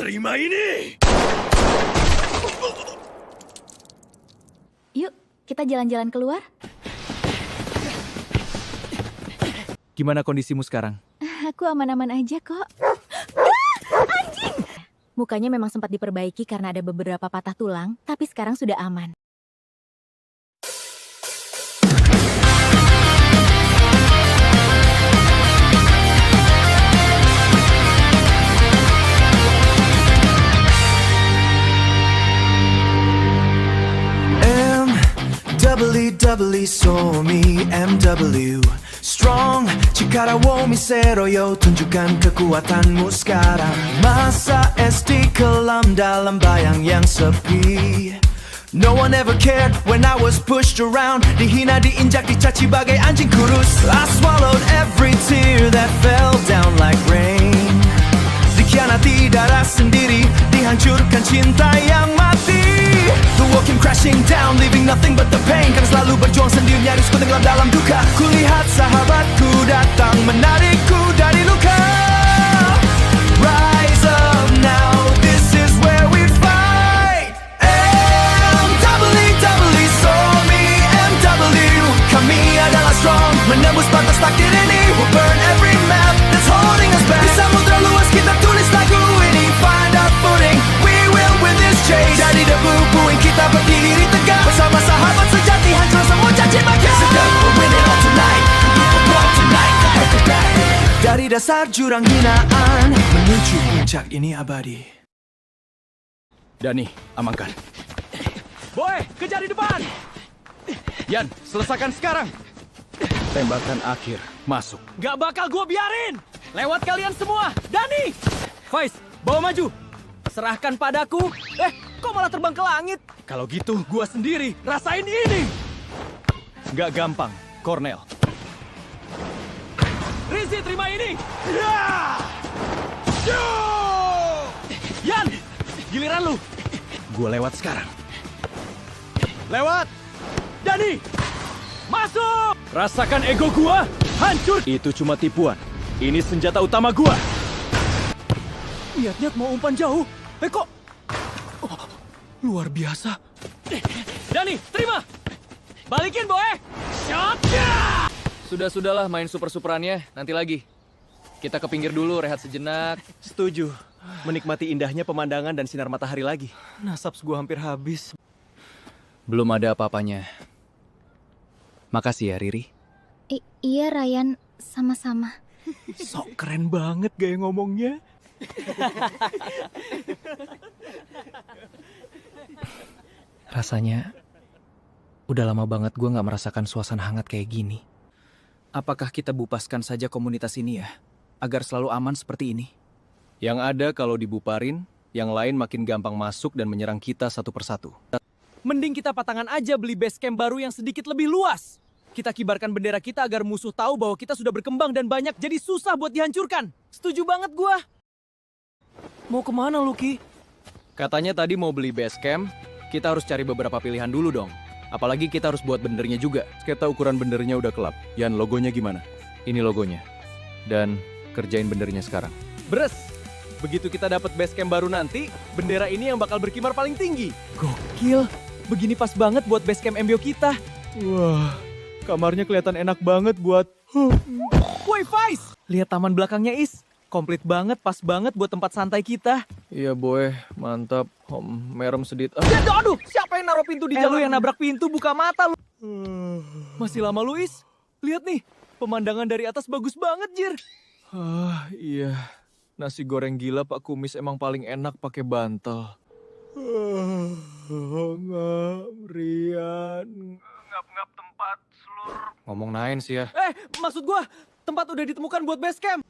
Terima ini! Yuk, kita jalan-jalan keluar. Gimana kondisimu sekarang? Aku aman-aman aja kok. Anjing! Mukanya memang sempat diperbaiki karena ada beberapa patah tulang, tapi sekarang sudah aman. MWW so me MW Strong jika rawomi seroyo tunjukkan kekuatanmu sekarang. Masa SD kelam dalam bayang yang sepi. No one ever cared when I was pushed around. Dihina, diinjak, dicaci bagai anjing kurus. I swallowed every tear that fell down like rain. Dikhianati darah sendiri, dihancurkan cinta yang mati. The world came crashing down, leaving nothing but the pain. Karena selalu berjuang sendiri, nyaris ku tenggelam dalam duka. Kulihat sahabatku datang, menarikku dari luka. Rise up now, this is where we fight. MWW, so me MW. Kami adalah strong, menembus batas takdir ini. We'll burn every map that's holding us back. Di samudra luas kita tulis lagu ini. Find our footing, we will win this chase. Jadi debu puing kita berdiri tegak. Bersama sahabat sejati, hancur semua caci maki. Sedang we'll win it all tonight. We'll go tonight, back. Dari dasar jurang hinaan menuju puncak ini abadi. Dani, amankan. Boy, kejar di depan! Yan, selesaikan sekarang! Tembakan akhir, masuk. Gak bakal gue biarin! Lewat kalian semua! Dani! Faiz, bawa maju! Serahkan padaku! Kok malah terbang ke langit? Kalau gitu, gue sendiri rasain ini! Gak gampang, Cornel. Rizzy, terima ini! Yan, giliran lu! Gue lewat sekarang. Lewat! Dani! Masuk! Rasakan ego gua hancur! Itu cuma tipuan. Ini senjata utama gua. Niat-niat mau umpan jauh. Kok? Oh, luar biasa. Dani, terima! Balikin, boy! Shot! Sudah-sudahlah main super-superannya. Nanti lagi. Kita ke pinggir dulu, rehat sejenak. Setuju. Menikmati indahnya pemandangan dan sinar matahari lagi. Nasaps gua hampir habis. Belum ada apa-apanya. Makasih ya, Riri. Iya, Ryan. Sama-sama. Sok keren banget gaya ngomongnya. Rasanya udah lama banget gue gak merasakan suasana hangat kayak gini. Apakah kita bupaskan saja komunitas ini ya? Agar selalu aman seperti ini? Yang ada kalau dibuparin, yang lain makin gampang masuk dan menyerang kita satu persatu. Mending kita patangan aja beli base camp baru yang sedikit lebih luas. Kita kibarkan bendera kita agar musuh tahu bahwa kita sudah berkembang dan banyak, jadi susah buat dihancurkan. Setuju banget gua. Mau kemana, Lucky? Katanya tadi mau beli base camp, kita harus cari beberapa pilihan dulu dong. Apalagi kita harus buat bendernya juga. Kita ukuran bendernya udah kelap. Yan, logonya gimana? Ini logonya. Dan kerjain bendernya sekarang. Bres! Begitu kita dapat base camp baru nanti, bendera ini yang bakal berkibar paling tinggi. Gokil! Begini pas banget buat base camp MBO kita. Wah, kamarnya kelihatan enak banget buat... Woi, Faiz! Lihat taman belakangnya, Is. Komplit banget, pas banget buat tempat santai kita. Iya, boy. Mantap. Merem sedikit. Aduh, siapa yang naruh pintu di jalur yang nabrak pintu? Buka mata lu. Masih lama, Luis. Lihat nih, pemandangan dari atas bagus banget, Jir. Iya. Nasi goreng gila Pak Kumis emang paling enak pakai bantal. Rian. Ngap-ngap tempat seluruh. Ngomong nain sih ya. Maksud gua, tempat udah ditemukan buat base camp.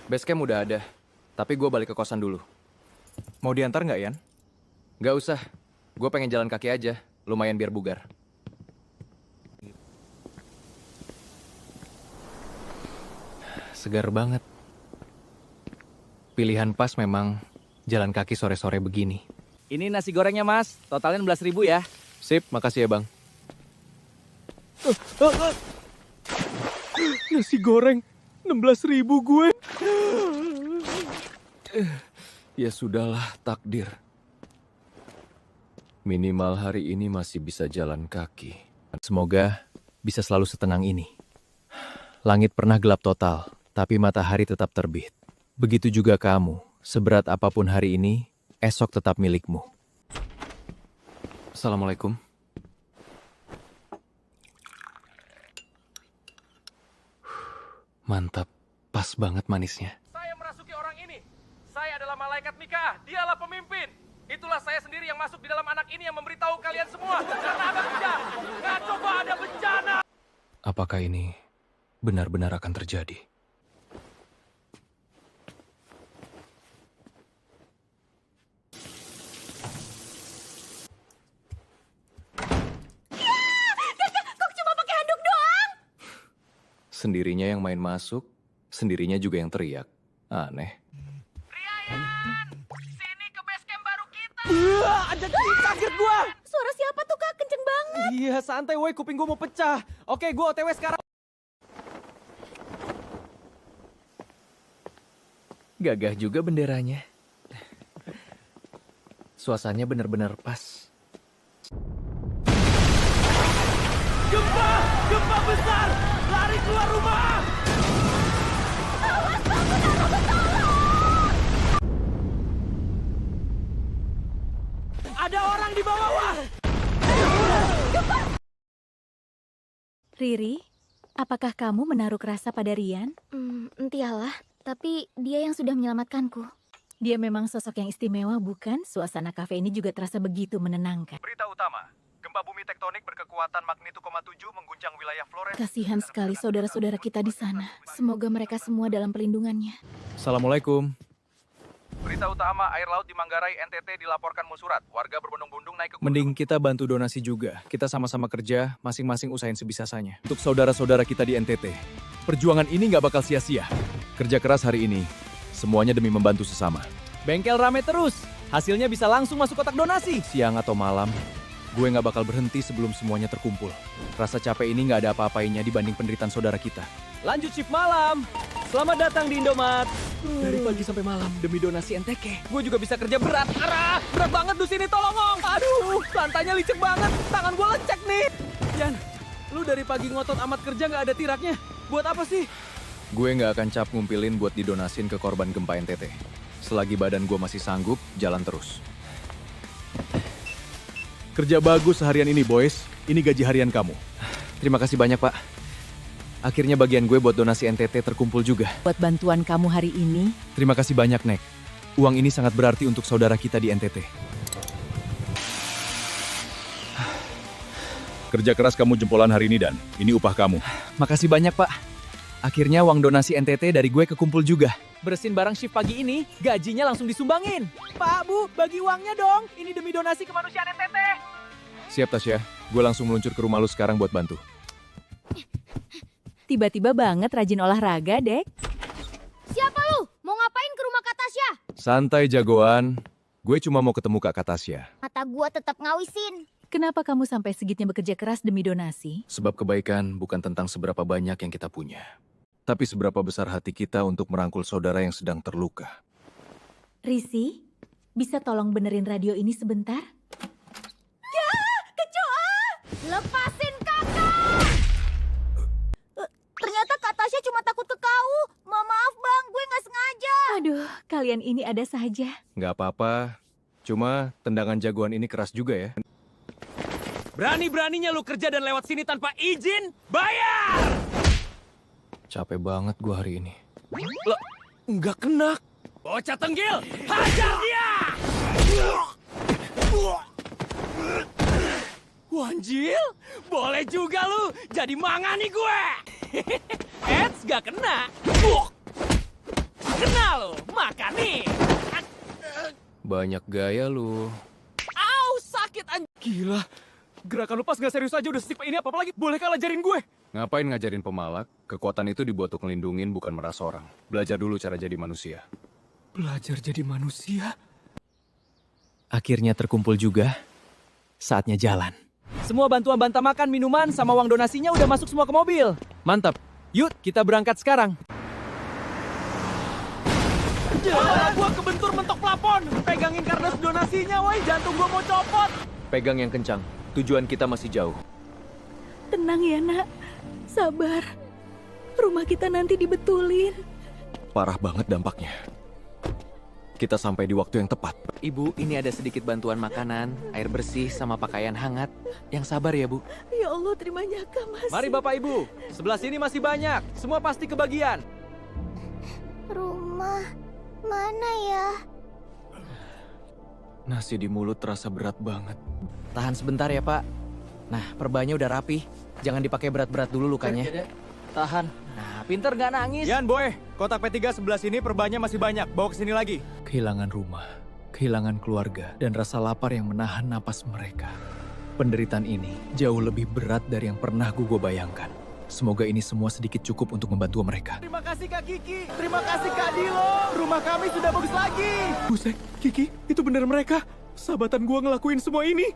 Base camp udah ada, tapi gua balik ke kosan dulu. Mau diantar nggak, Yan? Nggak usah, gua pengen jalan kaki aja, lumayan biar bugar. Segar banget. Pilihan pas memang jalan kaki sore-sore begini. Ini nasi gorengnya, Mas. Totalnya 16.000 ya. Sip, makasih ya, Bang. Nasi goreng 16.000 gue. Ya sudahlah, takdir. Minimal hari ini masih bisa jalan kaki. Semoga bisa selalu setenang ini. Langit pernah gelap total, tapi matahari tetap terbit. Begitu juga kamu, seberat apapun hari ini, esok tetap milikmu. Assalamualaikum. Mantap, pas banget manisnya. Saya merasuki orang ini. Saya adalah malaikat Mika. Dialah pemimpin. Itulah saya sendiri yang masuk di dalam anak ini yang memberitahu kalian semua. Karena ada bencana. Nggak coba ada bencana. Apakah ini benar-benar akan terjadi? Kok cuma pakai handuk doang? Sendirinya yang main masuk, sendirinya juga yang teriak. Aneh. Ryan, sini ke base camp baru kita. Ada kaget gua. Suara siapa tuh Kak? Kenceng banget. Iya, santai woi, kuping gua mau pecah. Oke, gua OTW sekarang. Gagah juga benderanya. Suasananya benar-benar pas. Gempa! Gempa besar! Lari keluar rumah! Ada orang di bawah! Riri, apakah kamu menaruh rasa pada Rian? Entahlah, tapi dia yang sudah menyelamatkanku. Dia memang sosok yang istimewa, bukan? Suasana kafe ini juga terasa begitu menenangkan. Berita utama. Gempa bumi tektonik berkekuatan magnitudo 7 mengguncang wilayah Flores. Kasihan sekali saudara-saudara kita di sana. Semoga mereka semua dalam pelindungannya. Assalamualaikum. Berita utama, air laut di Manggarai, NTT dilaporkan musurat. Warga berbondong-bondong naik ke gunung. Mending kita bantu donasi juga. Kita sama-sama kerja, masing-masing usahain sebisanya. Untuk saudara-saudara kita di NTT, perjuangan ini nggak bakal sia-sia. Kerja keras hari ini, semuanya demi membantu sesama. Bengkel rame terus. Hasilnya bisa langsung masuk kotak donasi. Siang atau malam, gue nggak bakal berhenti sebelum semuanya terkumpul. Rasa capek ini nggak ada apa-apainya dibanding penderitaan saudara kita. Lanjut shift malam. Selamat datang di Indomaret. Dari pagi sampai malam demi donasi NTK. Gue juga bisa kerja berat. Arah, berat banget di sini, tolong Om. Aduh, lantainya licin banget. Tangan gue lecek nih. Yan, lu dari pagi ngotot amat kerja nggak ada tiraknya. Buat apa sih? Gue nggak akan cap ngumpilin buat didonasin ke korban gempa NTT. Selagi badan gue masih sanggup, jalan terus. Kerja bagus seharian ini, boys. Ini gaji harian kamu. Terima kasih banyak, Pak. Akhirnya bagian gue buat donasi NTT terkumpul juga. Buat bantuan kamu hari ini, Terima kasih banyak, Nek. Uang ini sangat berarti untuk saudara kita di NTT. Kerja keras kamu jempolan hari ini, Dan. Ini upah kamu. Makasih banyak, Pak. Akhirnya uang donasi NTT dari gue kekumpul juga. Bersihin barang shift pagi ini, gajinya langsung disumbangin. Pak, Bu, bagi uangnya dong. Ini demi donasi kemanusiaan NTT. Siap, Tasya. Gue langsung meluncur ke rumah lu sekarang buat bantu. tiba-tiba banget rajin olahraga, Dek. Siapa lu? Mau ngapain ke rumah Kak Tasya? Santai, jagoan. Gue cuma mau ketemu Kak Tasya. Mata gua tetap ngawisin. Kenapa kamu sampai segitunya bekerja keras demi donasi? Sebab kebaikan bukan tentang seberapa banyak yang kita punya, tapi seberapa besar hati kita untuk merangkul saudara yang sedang terluka. Risi, bisa tolong benerin radio ini sebentar? Ya, kecoa! Lepasin kakak! Ternyata Kak Tasya cuma takut ke kau. Maaf bang, gue nggak sengaja. Aduh, kalian ini ada saja. Nggak apa-apa, cuma tendangan jagoan ini keras juga ya. Berani-beraninya lu kerja dan lewat sini tanpa izin, bayar! Capek banget gue hari ini. Loh, nggak kena. Bocah tenggil, hajar dia! Wanjil, boleh juga lu jadi manga nih gue. Eits, gak kena. Kena lu, makan nih. Banyak gaya lu. Au, sakit anjir. Gila, gerakan lu pas gak serius aja udah setipe ini apa lagi? Boleh kah ajarin gue? Ngapain ngajarin pemalak? Kekuatan itu dibuat untuk ngelindungin bukan meras orang. Belajar dulu cara jadi manusia. Belajar jadi manusia? Akhirnya terkumpul juga. Saatnya jalan. Semua bantuan banta makan, minuman, sama uang donasinya udah masuk semua ke mobil. Mantap. Yuk, kita berangkat sekarang. Gua kebentur mentok plafon. Pegangin kardus donasinya, woi. Jantung gua mau copot. Pegang yang kencang. Tujuan kita masih jauh. Tenang ya, Nak. Sabar. Rumah kita nanti dibetulin. Parah banget dampaknya. Kita sampai di waktu yang tepat. Ibu, ini ada sedikit bantuan makanan, air bersih, sama pakaian hangat. Yang sabar ya, Bu. Ya Allah, terima nyaka, Mas. Mari Bapak Ibu, sebelah sini masih banyak. Semua pasti kebagian. Rumah mana ya? Nasi di mulut terasa berat banget. Tahan sebentar ya, Pak. Nah, perbannya udah rapi. Jangan dipakai berat-berat dulu lukanya. Tahan. Nah, pinter nggak nangis. Yan, boy. Kotak P3 sebelah sini perbannya masih banyak. Bawa ke sini lagi. Kehilangan rumah, kehilangan keluarga, dan rasa lapar yang menahan napas mereka. Penderitaan ini jauh lebih berat dari yang pernah gue bayangkan. Semoga ini semua sedikit cukup untuk membantu mereka. Terima kasih Kak Kiki. Terima kasih Kak Dilo. Rumah kami sudah bagus lagi. Buset, Kiki, itu bener mereka. Sahabatan gua ngelakuin semua ini.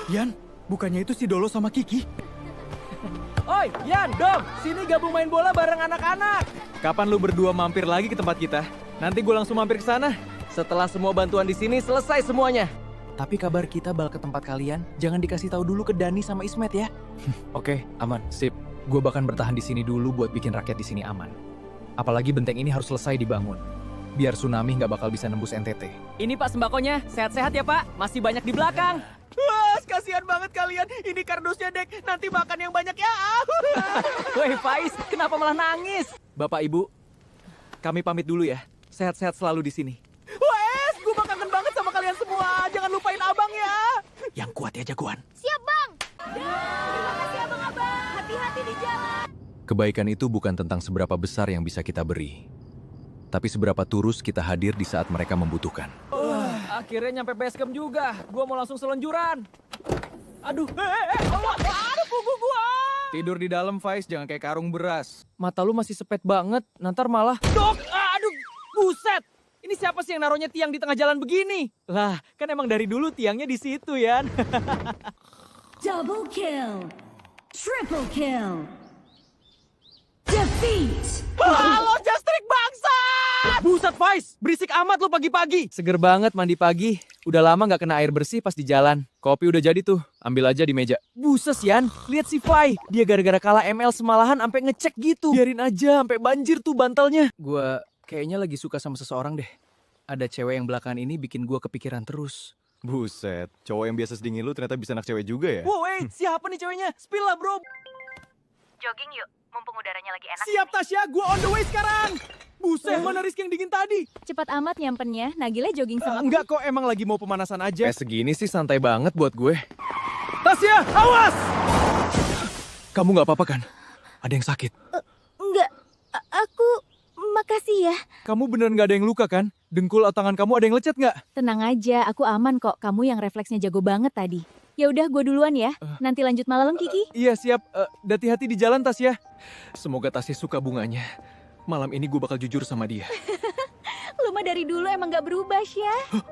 Yan, bukannya itu si Dolo sama Kiki? Oi, Yan, Dom. Sini gabung main bola bareng anak-anak. Kapan lu berdua mampir lagi ke tempat kita? Nanti gue langsung mampir ke sana. Setelah semua bantuan di sini selesai semuanya. Tapi kabar kita bakal ke tempat kalian, jangan dikasih tahu dulu ke Dani sama Ismet ya. Oke, aman, sip. Gue bahkan bertahan di sini dulu buat bikin rakyat di sini aman. Apalagi benteng ini harus selesai dibangun. Biar tsunami nggak bakal bisa nembus NTT. Ini Pak sembakonya. Sehat-sehat ya Pak. Masih banyak di belakang. Wah, kasihan banget kalian. Ini kardusnya, Dek. Nanti makan yang banyak ya. Woi, Faiz, kenapa malah nangis? Bapak, Ibu, kami pamit dulu ya. Sehat-sehat selalu di sini. Wes, gue kangen banget sama kalian semua. Jangan lupain Abang ya. Yang kuat ya jagoan. Siap, Bang. Terima kasih abang-abang. Hati-hati di jalan. Kebaikan itu bukan tentang seberapa besar yang bisa kita beri, tapi seberapa tulus kita hadir di saat mereka membutuhkan. Akhirnya nyampe base camp juga. Gua mau langsung selunjuran. Aduh, aduh punggung gua. Tidur di dalam, Faiz, jangan kayak karung beras. Mata lu masih sepet banget. Nanti malah. Dok, aduh, buset. Ini siapa sih yang naruhnya tiang di tengah jalan begini? Lah, kan emang dari dulu tiangnya di situ, Yan. Double kill. Triple kill. Defeat. Halo, Jastrik bangsa! Buset, Faiz. Berisik amat lu pagi-pagi. Seger banget mandi pagi. Udah lama nggak kena air bersih pas di jalan. Kopi udah jadi tuh, ambil aja di meja. Buses, Yan. Lihat si Fai. Dia gara-gara kalah ML semalahan sampai ngecek gitu. Biarin aja, sampai banjir tuh bantalnya. Gua kayaknya lagi suka sama seseorang deh. Ada cewek yang belakangan ini bikin gua kepikiran terus. Buset, cowok yang biasa sedingin lu ternyata bisa anak cewek juga ya? Wow, siapa nih ceweknya? Spill lah, bro. Jogging yuk, mumpung udaranya lagi enak. Siap, Tasya. Gua on the way sekarang. Buset, mana Rizky yang dingin tadi? Cepat amat nyampennya. Nagila jogging sama Enggak kok, emang lagi mau pemanasan aja. Segini sih santai banget buat gue. Tasya, awas! Kamu nggak apa-apa kan? Ada yang sakit? Enggak, aku makasih ya. Kamu beneran nggak ada yang luka kan? Dengkul atau tangan kamu ada yang lecet nggak? Tenang aja, aku aman kok. Kamu yang refleksnya jago banget tadi. Ya udah, gue duluan ya. Nanti lanjut malam, Kiki. Iya siap, hati-hati di jalan Tasya. Semoga Tasya suka bunganya. Malam ini gue bakal jujur sama dia. Lu mah dari dulu emang gak berubah, Syah.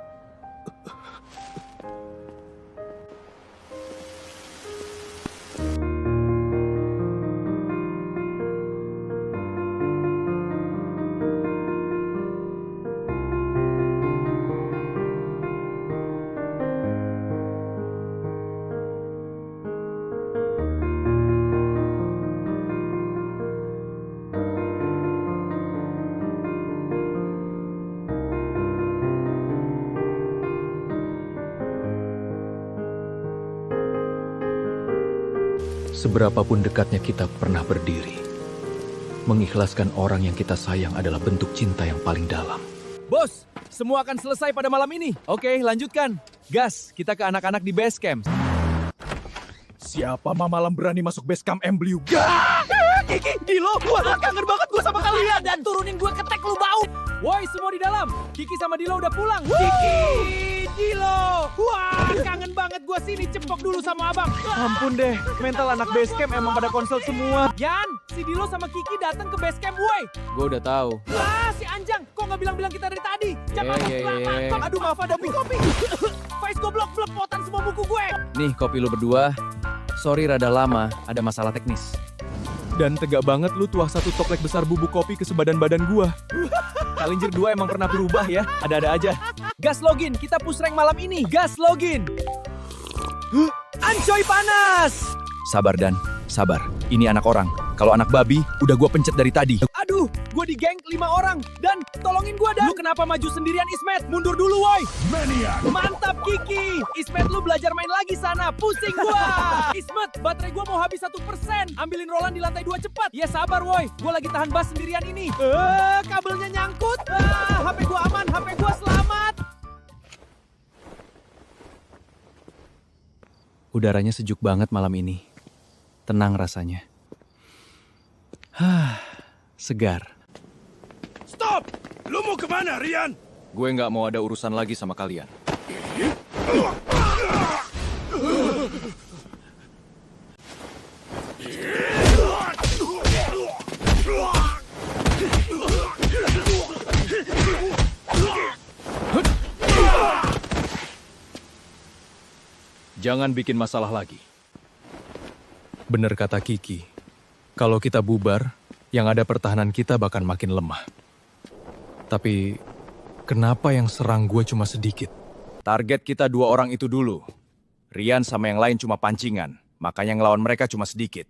Seberapapun dekatnya kita pernah berdiri, mengikhlaskan orang yang kita sayang adalah bentuk cinta yang paling dalam. Bos, semua akan selesai pada malam ini. Oke, lanjutkan. Gas, kita ke anak-anak di base camp. Siapa malam berani masuk base camp Embliu? Kiki, Dilo, wah kangen banget gue sama kalian. Dan turunin gue ketek lu bau. Woi, semua di dalam. Kiki sama Dilo udah pulang. Kiki, Dilo. Wah, kangen banget gue sini cepok dulu sama abang. Ampun deh, mental anak base camp emang pada konsel semua. Yan, si Dilo sama Kiki datang ke base camp, woi. Gue udah tahu. Wah, si Anjang, kok nggak bilang-bilang kita dari tadi? Jangan Ye. Aduh, maaf ada kopi. Faiz goblok, belepotan semua buku gue. Nih kopi lu berdua. Sorry rada lama, ada masalah teknis. Dan tegak banget lu tuah satu toplek besar bubuk kopi ke sebadan badan gua. Challenger 2 emang pernah berubah ya. Ada-ada aja. Gas login, kita push rank malam ini. Gas login. Ancoy panas. Sabar Dan, sabar. Ini anak orang. Kalau anak babi, udah gue pencet dari tadi. Aduh, gue di geng 5 orang. Dan, tolongin gue Dan. Lu kenapa maju sendirian Ismet? Mundur dulu woi. Mantap Kiki. Ismet lu belajar main lagi sana. Pusing gua. Ismet, baterai gua mau habis 1%. Ambilin Roland di lantai 2 cepat. Ya sabar woi. Gue lagi tahan bass sendirian ini. Kabelnya nyangkut. HP gua aman, HP gua selamat. Udaranya sejuk banget malam ini. Tenang rasanya. Segar. Stop! Lu mau kemana, Rian? Gue nggak mau ada urusan lagi sama kalian. Jangan bikin masalah lagi. Bener kata Kiki, kalau kita bubar, yang ada pertahanan kita bahkan makin lemah. Tapi, kenapa yang serang gue cuma sedikit? Target kita 2 orang itu dulu. Rian sama yang lain cuma pancingan, makanya ngelawan mereka cuma sedikit.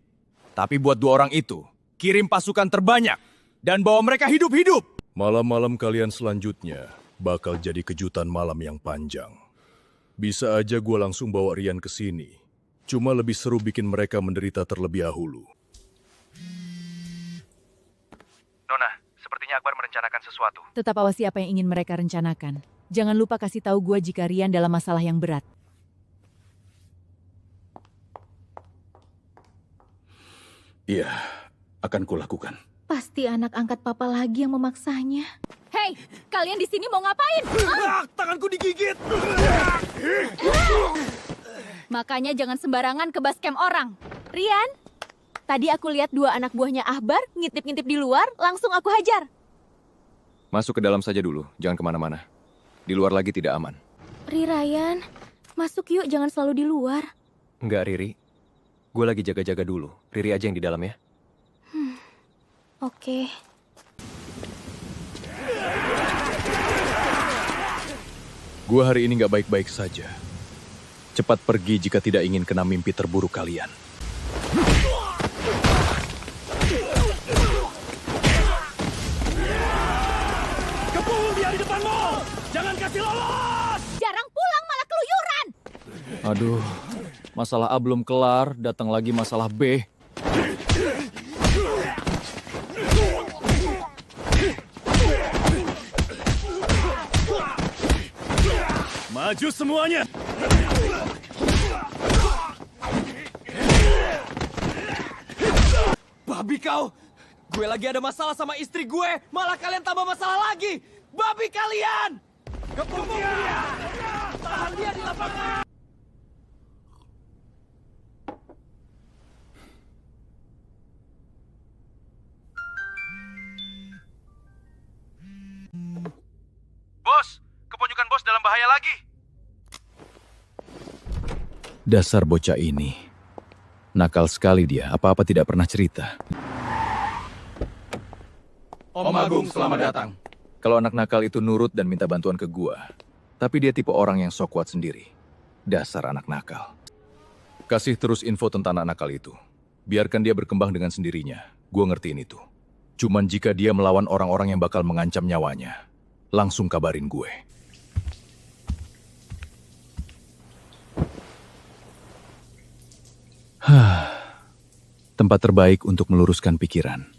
Tapi buat 2 orang itu, kirim pasukan terbanyak, dan bawa mereka hidup-hidup! Malam-malam kalian selanjutnya bakal jadi kejutan malam yang panjang. Bisa aja gue langsung bawa Rian ke sini. Cuma lebih seru bikin mereka menderita terlebih dahulu. Nona, sepertinya Akbar merencanakan sesuatu. Tetap awasi apa yang ingin mereka rencanakan. Jangan lupa kasih tahu gue jika Rian dalam masalah yang berat. Iya, akan kulakukan. Pasti anak angkat papa lagi yang memaksanya. Hei, kalian di sini mau ngapain? Tanganku digigit. Makanya jangan sembarangan ke base camp orang. Rian, tadi aku lihat 2 anak buahnya Ahbar ngintip-ngintip di luar, langsung aku hajar. Masuk ke dalam saja dulu, jangan kemana-mana. Di luar lagi tidak aman. Ryan, masuk yuk, jangan selalu di luar. Enggak, Riri. Gue lagi jaga-jaga dulu. Riri aja yang di dalam ya. Oke. Gue hari ini nggak baik-baik saja. Cepat pergi jika tidak ingin kena mimpi terburuk kalian. Kepung dia di depanmu! Jangan kasih lolos! Jarang pulang malah keluyuran. Aduh, masalah A belum kelar, datang lagi masalah B. Maju semuanya! Babi kau. Gue lagi ada masalah sama istri gue, malah kalian tambah masalah lagi. Babi kalian! Kepung dia! Tahan dia di lapangan! Bos, kepojukan bos dalam bahaya lagi. Dasar bocah ini. Nakal sekali dia, apa-apa tidak pernah cerita. Om Agung, selamat datang. Kalau anak nakal itu nurut dan minta bantuan ke gua. Tapi dia tipe orang yang sok kuat sendiri. Dasar anak nakal. Kasih terus info tentang anak nakal itu. Biarkan dia berkembang dengan sendirinya. Gua ngertiin itu. Cuman jika dia melawan orang-orang yang bakal mengancam nyawanya, langsung kabarin gue. Tempat terbaik untuk meluruskan pikiran.